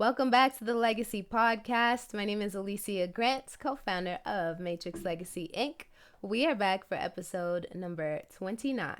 Welcome back to the Legacy Podcast. My name is Olisya Grant, co-founder of Matrix Legacy Inc. We are back for episode number 29.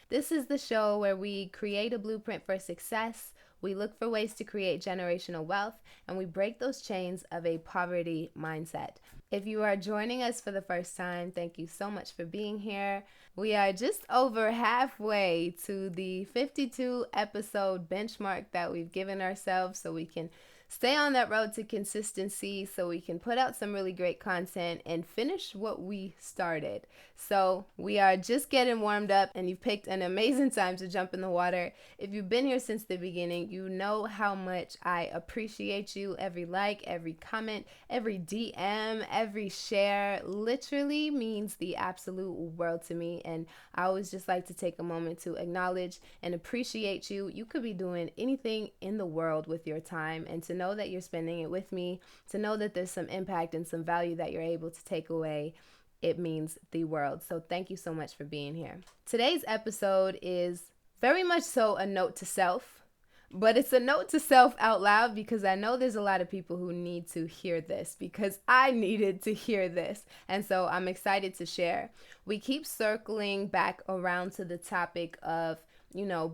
This is the show where we create a blueprint for success, we look for ways to create generational wealth, and we break those chains of a poverty mindset. If you are joining us for the first time, thank you so much for being here. We are just over halfway to the 52 episode benchmark that we've given ourselves so we can stay on that road to consistency, so we can put out some really great content and finish what we started. So we are just getting warmed up, and you've picked an amazing time to jump in the water. If you've been here since the beginning, you know how much I appreciate you. Every like, every comment, every DM, every share literally means the absolute world to me. And I always just like to take a moment to acknowledge and appreciate you. You could be doing anything in the world with your time, and to know that you're spending it with me, to know that there's some impact and some value that you're able to take away, it means the world. So thank you so much for being here. Today's episode is very much so a note to self, but it's a note to self out loud because I know there's a lot of people who need to hear this, because I needed to hear this. And so I'm excited to share. We keep circling back around to the topic of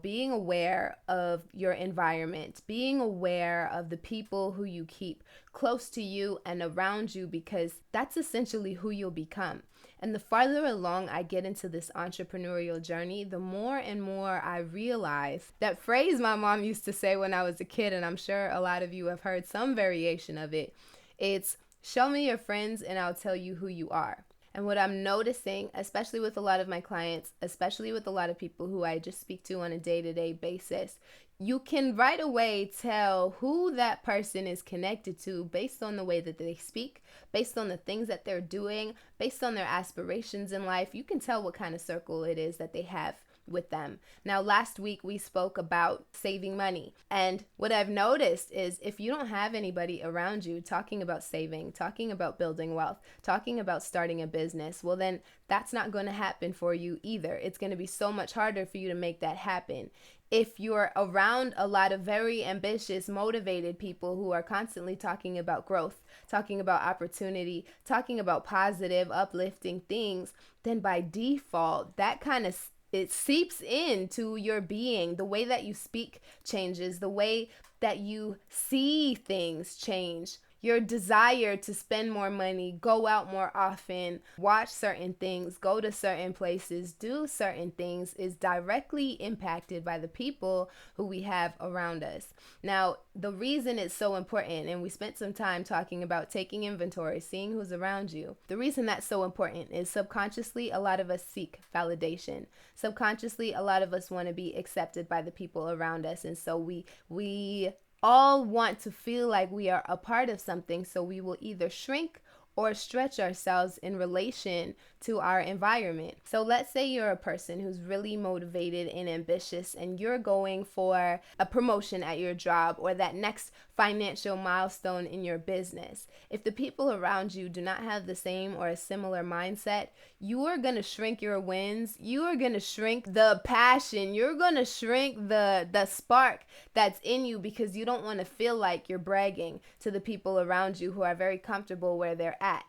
being aware of your environment, being aware of the people who you keep close to you and around you, because that's essentially who you'll become. And the farther along I get into this entrepreneurial journey, the more and more I realize that phrase my mom used to say when I was a kid, and I'm sure a lot of you have heard some variation of it. It's, show me your friends and I'll tell you who you are. And what I'm noticing, especially with a lot of my clients, especially with a lot of people who I just speak to on a day-to-day basis, you can right away tell who that person is connected to based on the way that they speak, based on the things that they're doing, based on their aspirations in life. You can tell what kind of circle it is that they have with them. Now, last week we spoke about saving money. And what I've noticed is if you don't have anybody around you talking about saving, talking about building wealth, talking about starting a business, well, then that's not going to happen for you either. It's going to be so much harder for you to make that happen. If you're around a lot of very ambitious, motivated people who are constantly talking about growth, talking about opportunity, talking about positive, uplifting things, then by default, that kind of it seeps into your being. The way that you speak changes. The way that you see things change. Your desire to spend more money, go out more often, watch certain things, go to certain places, do certain things is directly impacted by the people who we have around us. Now, the reason it's so important, and we spent some time talking about taking inventory, seeing who's around you. The reason that's so important is subconsciously, a lot of us seek validation. Subconsciously, a lot of us want to be accepted by the people around us. And so we all want to feel like we are a part of something, so we will either shrink or stretch ourselves in relation to our environment. So let's say you're a person who's really motivated and ambitious, and you're going for a promotion at your job or that next financial milestone in your business. If the people around you do not have the same or a similar mindset, you are going to shrink your wins. You are going to shrink the passion. You're going to shrink the spark that's in you, because you don't want to feel like you're bragging to the people around you who are very comfortable where they're at.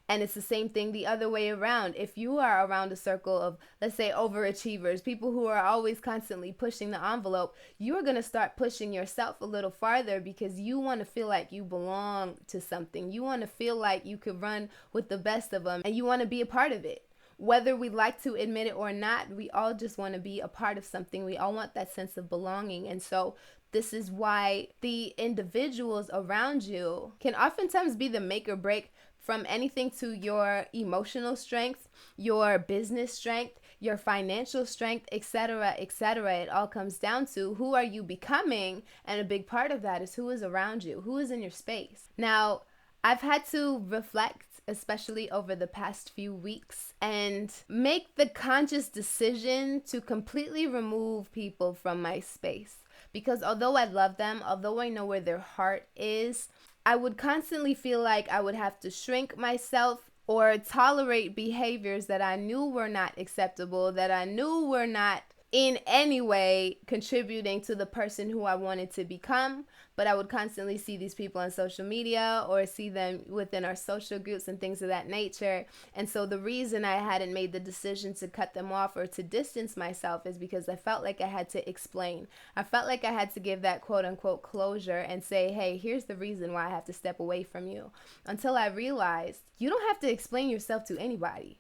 And it's the same thing the other way around. If you are around a circle of, let's say, overachievers, people who are always constantly pushing the envelope, you are going to start pushing yourself a little farther, because you want to feel like you belong to something. You want to feel like you could run with the best of them, and you want to be a part of it. Whether we like to admit it or not, we all just want to be a part of something. We all want that sense of belonging. And so this is why the individuals around you can oftentimes be the make or break from anything to your emotional strength, your business strength, your financial strength, etc., etc. It all comes down to who are you becoming, and a big part of that is who is around you, who is in your space. Now, I've had to reflect, especially over the past few weeks, and make the conscious decision to completely remove people from my space. Because although I love them, although I know where their heart is, I would constantly feel like I would have to shrink myself or tolerate behaviors that I knew were not acceptable, that I knew were not in any way contributing to the person who I wanted to become, but I would constantly see these people on social media or see them within our social groups and things of that nature. And so the reason I hadn't made the decision to cut them off or to distance myself is because I felt like I had to explain. I felt like I had to give that quote unquote closure and say, hey, here's the reason why I have to step away from you. Until I realized you don't have to explain yourself to anybody.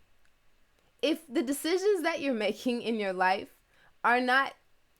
If the decisions that you're making in your life are not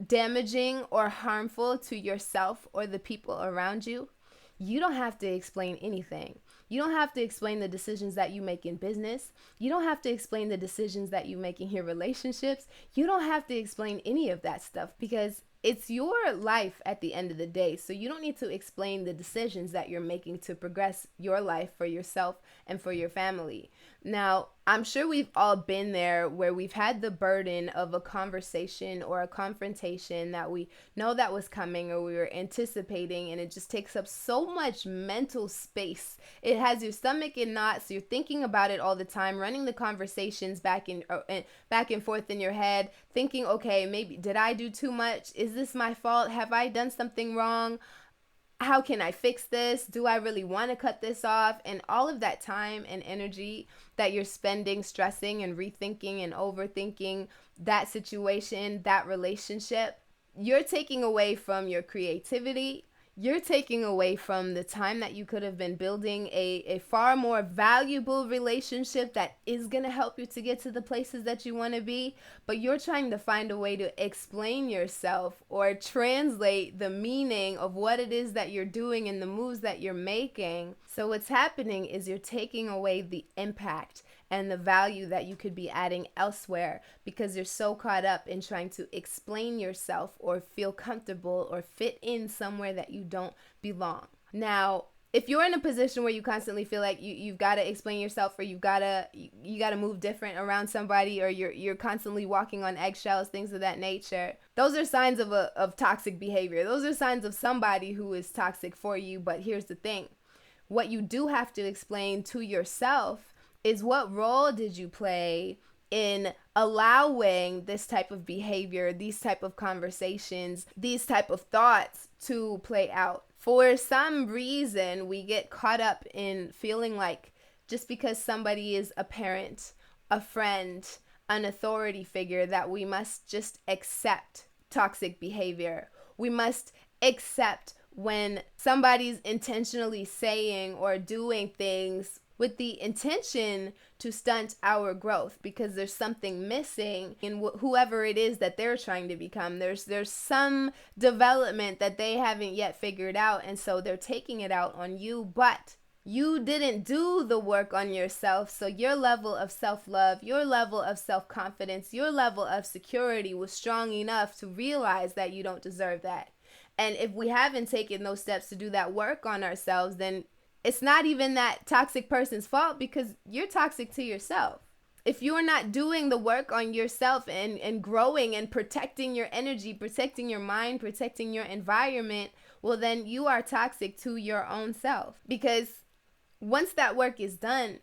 damaging or harmful to yourself or the people around you, you don't have to explain anything. You don't have to explain the decisions that you make in business. You don't have to explain the decisions that you make in your relationships. You don't have to explain any of that stuff because it's your life at the end of the day. So you don't need to explain the decisions that you're making to progress your life for yourself and for your family. Now, I'm sure we've all been there where we've had the burden of a conversation or a confrontation that we know that was coming or we were anticipating, and it just takes up so much mental space. It has your stomach in knots. You're thinking about it all the time, running the conversations back and forth in your head, thinking, okay, maybe did I do too much? Is this my fault? Have I done something wrong? How can I fix this? Do I really want to cut this off? And all of that time and energy that you're spending stressing and rethinking and overthinking that situation, that relationship, you're taking away from your creativity. You're taking away from the time that you could have been building a far more valuable relationship that is going to help you to get to the places that you want to be. But you're trying to find a way to explain yourself or translate the meaning of what it is that you're doing and the moves that you're making. So what's happening is you're taking away the impact and the value that you could be adding elsewhere because you're so caught up in trying to explain yourself or feel comfortable or fit in somewhere that you don't belong. Now, if you're in a position where you constantly feel like you've got to explain yourself or you got to move different around somebody or you're constantly walking on eggshells, things of that nature, those are signs of toxic behavior. Those are signs of somebody who is toxic for you. But here's the thing. What you do have to explain to yourself is what role did you play in allowing this type of behavior, these type of conversations, these type of thoughts to play out. For some reason, we get caught up in feeling like just because somebody is a parent, a friend, an authority figure, that we must just accept toxic behavior. We must accept when somebody's intentionally saying or doing things with the intention to stunt our growth because there's something missing in whoever it is that they're trying to become. There's some development that they haven't yet figured out, and so they're taking it out on you, but you didn't do the work on yourself. So your level of self-love, your level of self-confidence, your level of security was strong enough to realize that you don't deserve that. And if we haven't taken those steps to do that work on ourselves, then it's not even that toxic person's fault because you're toxic to yourself. If you're not doing the work on yourself and growing and protecting your energy, protecting your mind, protecting your environment, well, then you are toxic to your own self. Because once that work is done,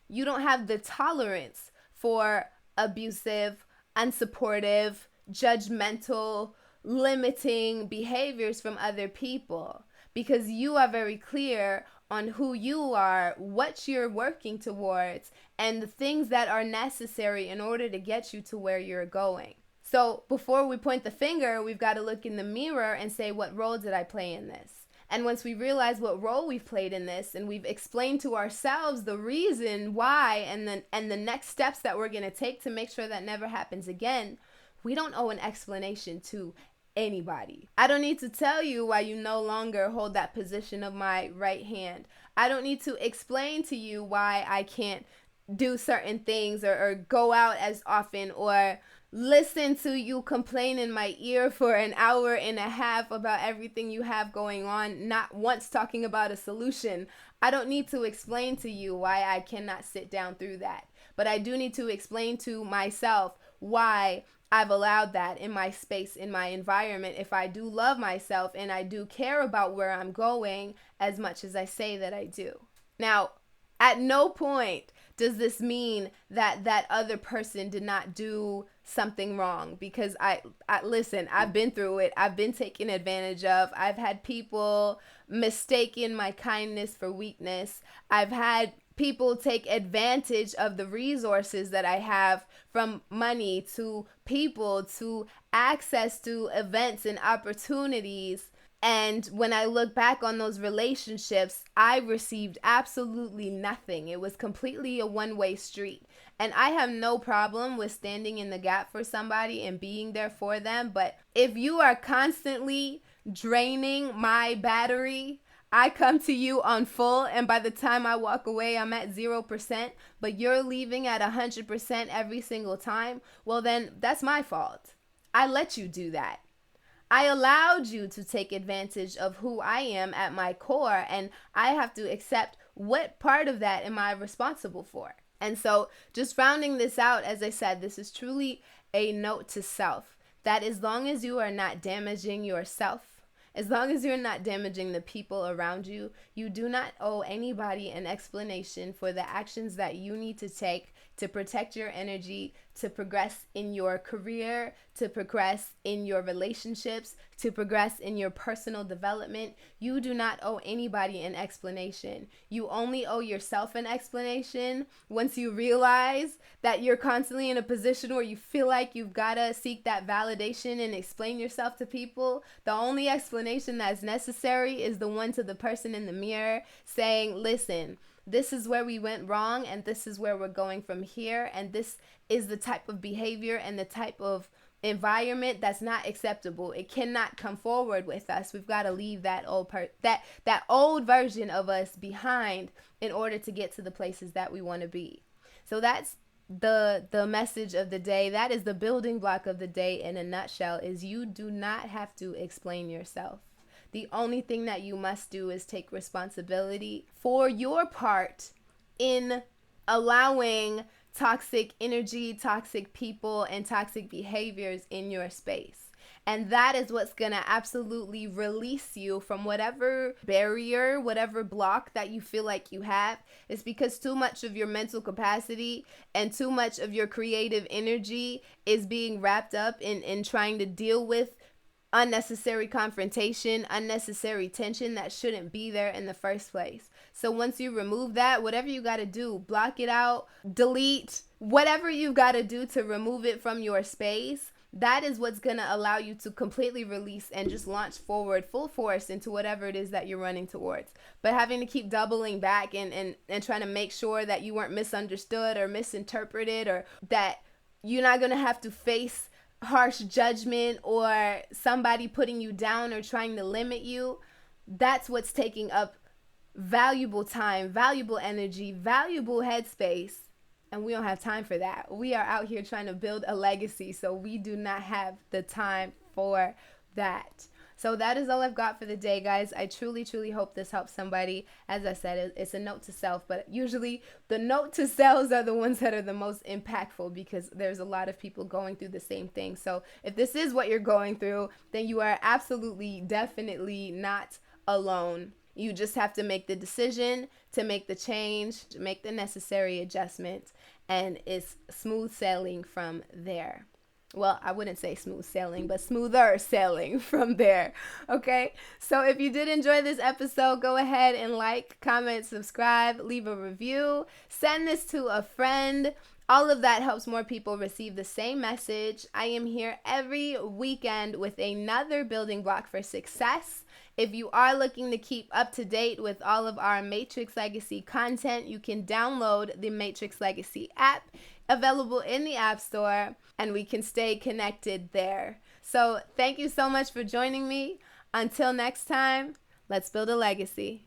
you don't have the tolerance for abusive, unsupportive, judgmental, limiting behaviors from other people. Because you are very clear on who you are, what you're working towards, and the things that are necessary in order to get you to where you're going. So before we point the finger, we've got to look in the mirror and say, what role did I play in this? And once we realize what role we've played in this and we've explained to ourselves the reason why and the next steps that we're going to take to make sure that never happens again, we don't owe an explanation to anybody. I don't need to tell you why you no longer hold that position of my right hand. I don't need to explain to you why I can't do certain things or go out as often or listen to you complain in my ear for an hour and a half about everything you have going on, not once talking about a solution. I don't need to explain to you why I cannot sit down through that. But I do need to explain to myself why I've allowed that in my space, in my environment, if I do love myself and I do care about where I'm going as much as I say that I do. Now, at no point does this mean that that other person did not do something wrong? Because I listen, I've been through it. I've been taken advantage of. I've had people mistaken my kindness for weakness. I've had people take advantage of the resources that I have, from money to people to access to events and opportunities. And when I look back on those relationships, I received absolutely nothing. It was completely a one-way street. And I have no problem with standing in the gap for somebody and being there for them. But if you are constantly draining my battery, I come to you on full, and by the time I walk away, I'm at 0%, but you're leaving at 100% every single time, well, then that's my fault. I let you do that. I allowed you to take advantage of who I am at my core, and I have to accept what part of that am I responsible for. And so just rounding this out, as I said, this is truly a note to self, that as long as you are not damaging yourself, as long as you're not damaging the people around you, you do not owe anybody an explanation for the actions that you need to take to protect your energy, to progress in your career, to progress in your relationships, to progress in your personal development. You do not owe anybody an explanation. You only owe yourself an explanation once you realize that you're constantly in a position where you feel like you've got to seek that validation and explain yourself to people. The only explanation that's necessary is the one to the person in the mirror saying, listen, this is where we went wrong, and this is where we're going from here, and this is the type of behavior and the type of environment that's not acceptable. It cannot come forward with us. We've got to leave that that old version of us behind in order to get to the places that we want to be. So that's the message of the day. That is the building block of the day in a nutshell, is you do not have to explain yourself. The only thing that you must do is take responsibility for your part in allowing toxic energy, toxic people, and toxic behaviors in your space. And that is what's going to absolutely release you from whatever barrier, whatever block that you feel like you have. It's because too much of your mental capacity and too much of your creative energy is being wrapped up in trying to deal with unnecessary confrontation, unnecessary tension that shouldn't be there in the first place. So once you remove that, whatever you got to do, block it out, delete, whatever you've got to do to remove it from your space, that is what's going to allow you to completely release and just launch forward full force into whatever it is that you're running towards. But having to keep doubling back and trying to make sure that you weren't misunderstood or misinterpreted, or that you're not going to have to face harsh judgment or somebody putting you down or trying to limit you, that's what's taking up valuable time, valuable energy, valuable headspace. And we don't have time for that. We are out here trying to build a legacy, so we do not have the time for that. So that is all I've got for the day, guys. I truly, truly hope this helps somebody. As I said, it's a note to self, but usually the note to selves are the ones that are the most impactful, because there's a lot of people going through the same thing. So if this is what you're going through, then you are absolutely, definitely not alone. You just have to make the decision to make the change, to make the necessary adjustment, and it's smooth sailing from there. Well, I wouldn't say smooth sailing, but smoother sailing from there. Okay. So if you did enjoy this episode, go ahead and like, comment, subscribe, leave a review, send this to a friend. All of that helps more people receive the same message. I am here every weekend with another building block for success. If you are looking to keep up to date with all of our Matrix Legacy content, you can download the Matrix Legacy app, available in the App Store, and we can stay connected there. So thank you so much for joining me. Until next time, let's build a legacy.